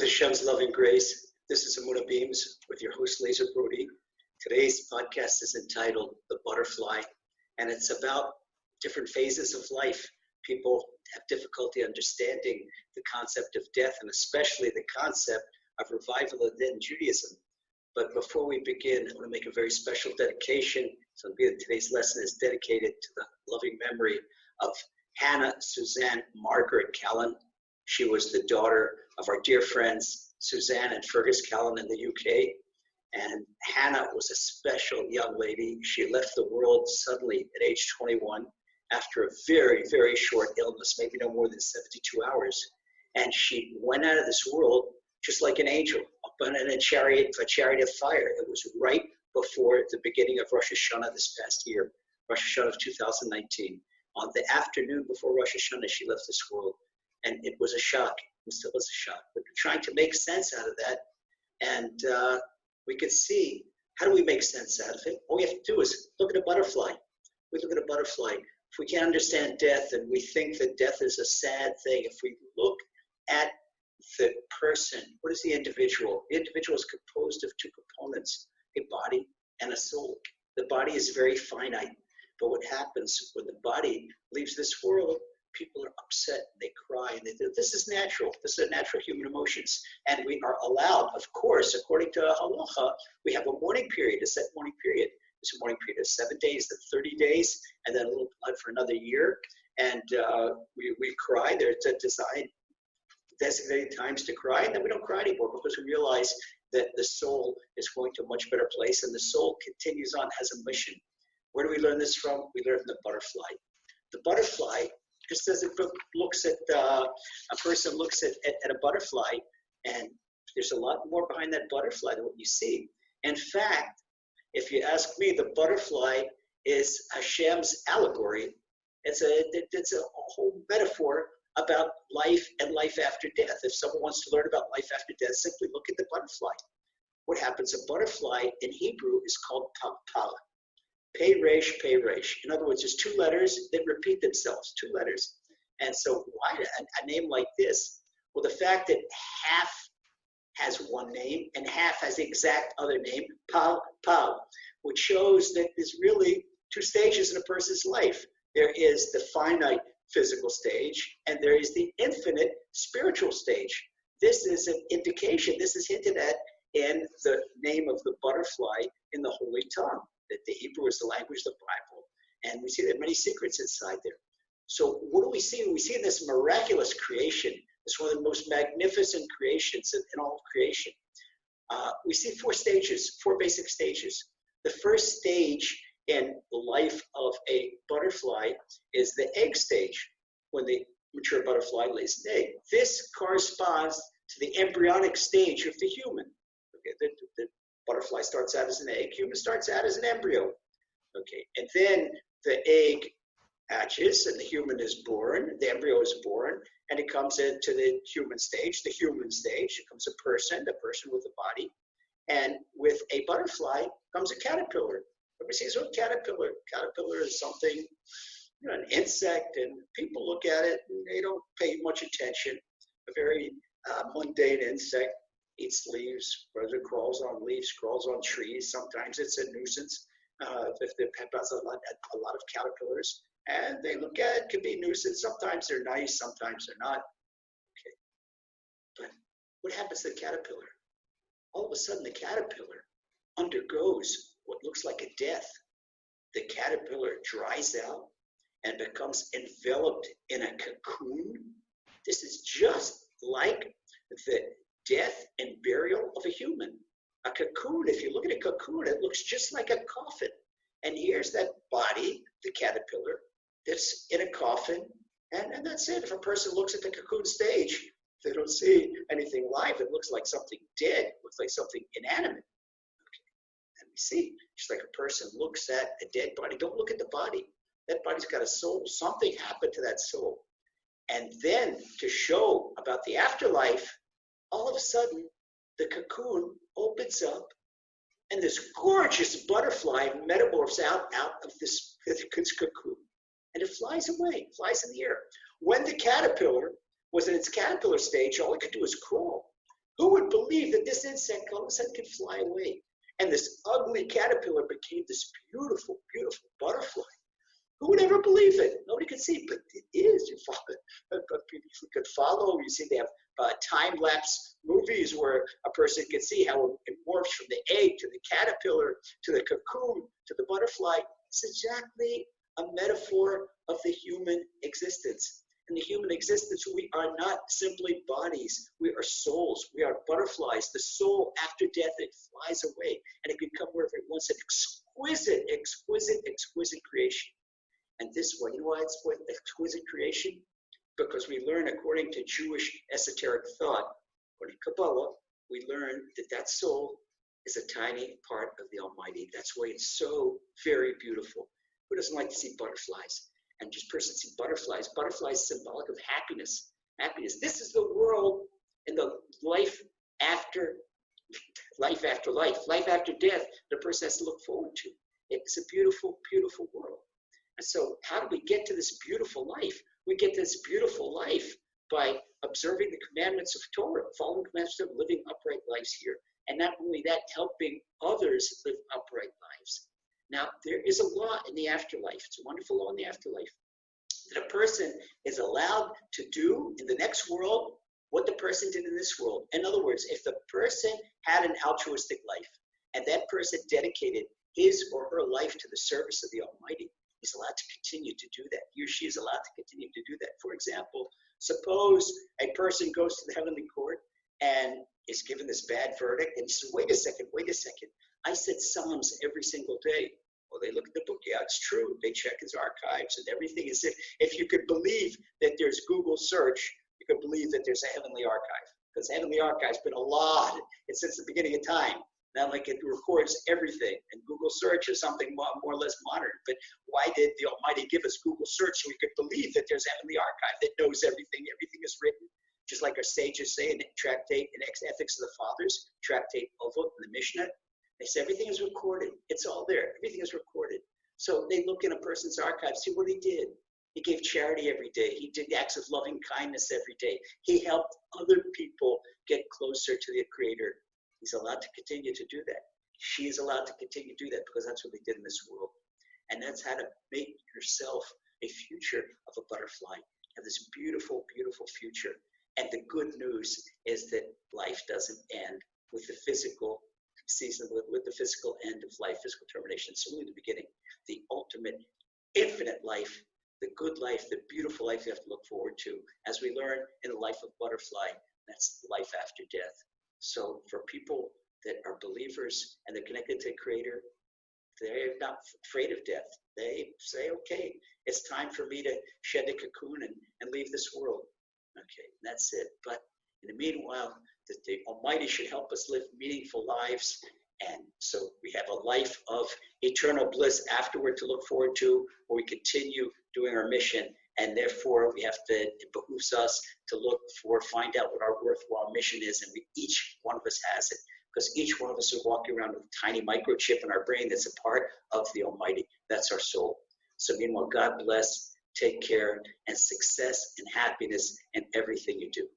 With Hashem's loving grace, this is Amunah Beams with your host, Laser Brody. Today's podcast is entitled The Butterfly, and it's about different phases of life. People have difficulty understanding the concept of death, and especially the concept of revival in Judaism. But before we begin, I want to make a very special dedication. So today's lesson is dedicated to the loving memory of Hannah Suzanne Margaret Callen. She was the daughter of our dear friends Suzanne and Fergus Callen in the UK. And Hannah was a special young lady. She left the world suddenly at age 21 after a very, very short illness, maybe no more than 72 hours. And she went out of this world just like an angel, up in a chariot of fire. It was right before the beginning of Rosh Hashanah this past year, Rosh Hashanah of 2019. On the afternoon before Rosh Hashanah, she left this world. And it was a shock. It still is a shock. But we're trying to make sense out of that. And we could see, how do we make sense out of it? All we have to do is look at a butterfly. We look at a butterfly. If we can't understand death and we think that death is a sad thing, if we look at the person, what is the individual? The individual is composed of two components, a body and a soul. The body is very finite. But what happens when the body leaves this world, people are upset, they cry, and they do. This is natural. This is natural human emotions. And we are allowed, of course, according to halacha, we have a mourning period, a set mourning period. There's a mourning period of 7 days, then 30 days, and then a little blood for another year. And we cry. There's a designated times to cry, and then we don't cry anymore because we realize that the soul is going to a much better place, and the soul continues on, has a mission. Where do we learn this from? We learn from the butterfly. The butterfly, just as a person looks at a butterfly, and there's a lot more behind that butterfly than what you see. In fact, if you ask me, the butterfly is Hashem's allegory. It's a whole metaphor about life and life after death. If someone wants to learn about life after death, simply look at the butterfly. What happens? A butterfly in Hebrew is called pal. Pei resh, pei resh. In other words, there's two letters that repeat themselves, two letters. And so why a name like this? Well, the fact that half has one name and half has the exact other name, pal, which shows that there's really two stages in a person's life. There is the finite physical stage, and there is the infinite spiritual stage. This is an indication, this is hinted at in the name of the butterfly in the Holy Tongue. That the Hebrew is the language of the Bible, and we see there are many secrets inside there. So what do we see? We see this miraculous creation. It's one of the most magnificent creations in all of creation. We see four basic stages. The first stage in the life of a butterfly is the egg stage, when the mature butterfly lays an egg. This corresponds to the embryonic stage of the human. Okay, the butterfly starts out as an egg. Human starts out as an embryo. Okay, and then the egg hatches and the human is born. The embryo is born, and it comes into the human stage. The human stage becomes a person with a body, and with a butterfly comes a caterpillar. Everybody sees what caterpillar. Caterpillar is something, an insect, and people look at it and they don't pay much attention. A very mundane insect. Eats leaves, whether it crawls on leaves, crawls on trees. Sometimes it's a nuisance. If the pet has a lot of caterpillars, and they look at it, can be a nuisance. Sometimes they're nice, sometimes they're not. Okay, but what happens to the caterpillar? All of a sudden, the caterpillar undergoes what looks like a death. The caterpillar dries out and becomes enveloped in a cocoon. This is just like the death and burial of a human. A cocoon, if you look at a cocoon, it looks just like a coffin. And here's that body, the caterpillar, that's in a coffin, and that's it. If a person looks at the cocoon stage, they don't see anything live. It looks like something dead. It looks like something inanimate. Okay. And we see, just like a person looks at a dead body, don't look at the body. That body's got a soul. Something happened to that soul. And then to show about the afterlife, all of a sudden, the cocoon opens up, and this gorgeous butterfly metamorphs out of this cocoon. And it flies away, flies in the air. When the caterpillar was in its caterpillar stage, all it could do was crawl. Who would believe that this insect all of a sudden could fly away? And this ugly caterpillar became this beautiful, beautiful butterfly. Who would ever believe it? Nobody could see, but it is. You could follow. You see, they have time-lapse movies where a person can see how it morphs from the egg to the caterpillar to the cocoon to the butterfly. It's exactly a metaphor of the human existence. In the human existence, we are not simply bodies. We are souls. We are butterflies. The soul, after death, it flies away, and it can come wherever it wants. An exquisite, exquisite, exquisite creation. And this one, you know why it's exquisite creation? Because we learn, according to Jewish esoteric thought, according to Kabbalah, we learn that that soul is a tiny part of the Almighty. That's why it's so very beautiful. Who doesn't like to see butterflies? And just person see butterflies. Butterflies symbolic of happiness. Happiness. This is the world in the life after life, life after death. The person has to look forward to. It's a beautiful, beautiful world. And so, how do we get to this beautiful life? We get this beautiful life by observing the commandments of Torah, following the commandments of living upright lives here. And not only that, helping others live upright lives. Now, there is a law in the afterlife. It's a wonderful law in the afterlife that a person is allowed to do in the next world what the person did in this world. In other words, if the person had an altruistic life and that person dedicated his or her life to the service of the Almighty, he's allowed to continue to do that. He or she is allowed to continue to do that. For example, suppose a person goes to the heavenly court and is given this bad verdict, and he says, wait a second. I said Psalms every single day. Well, they look at the book. Yeah, it's true. They check his archives and everything is it. If you could believe that there's Google search, you could believe that there's a heavenly archive. Because the heavenly archive's been a lot. It's since the beginning of time. Not like it records everything. And Google search is something more or less modern. But why did the Almighty give us Google search so we could believe that there's a heavenly archive that knows everything? Everything is written. Just like our sages say in Tractate in Ethics of the Fathers, Tractate Ovot in the Mishnah, they say everything is recorded. It's all there. Everything is recorded. So they look in a person's archive, see what he did. He gave charity every day. He did acts of loving kindness every day. He helped other people get closer to the Creator. He's allowed to continue to do that. She is allowed to continue to do that because that's what they did in this world. And that's how to make yourself a future of a butterfly. Have this beautiful, beautiful future. And the good news is that life doesn't end with the physical season, with the physical end of life, physical termination. It's only the beginning. The ultimate, infinite life, the good life, the beautiful life you have to look forward to. As we learn in the life of butterfly, that's life after death. So for people that are believers and they're connected to the Creator, they're not afraid of death. They say, okay, it's time for me to shed the cocoon and leave this world. Okay, that's it. But in the meanwhile, the Almighty should help us live meaningful lives. And so we have a life of eternal bliss afterward to look forward to, where we continue doing our mission. And therefore, we have to, it behooves us to find out what our worthwhile mission is. And each one of us has it, because each one of us is walking around with a tiny microchip in our brain that's a part of the Almighty. That's our soul. So meanwhile, God bless, take care, and success and happiness in everything you do.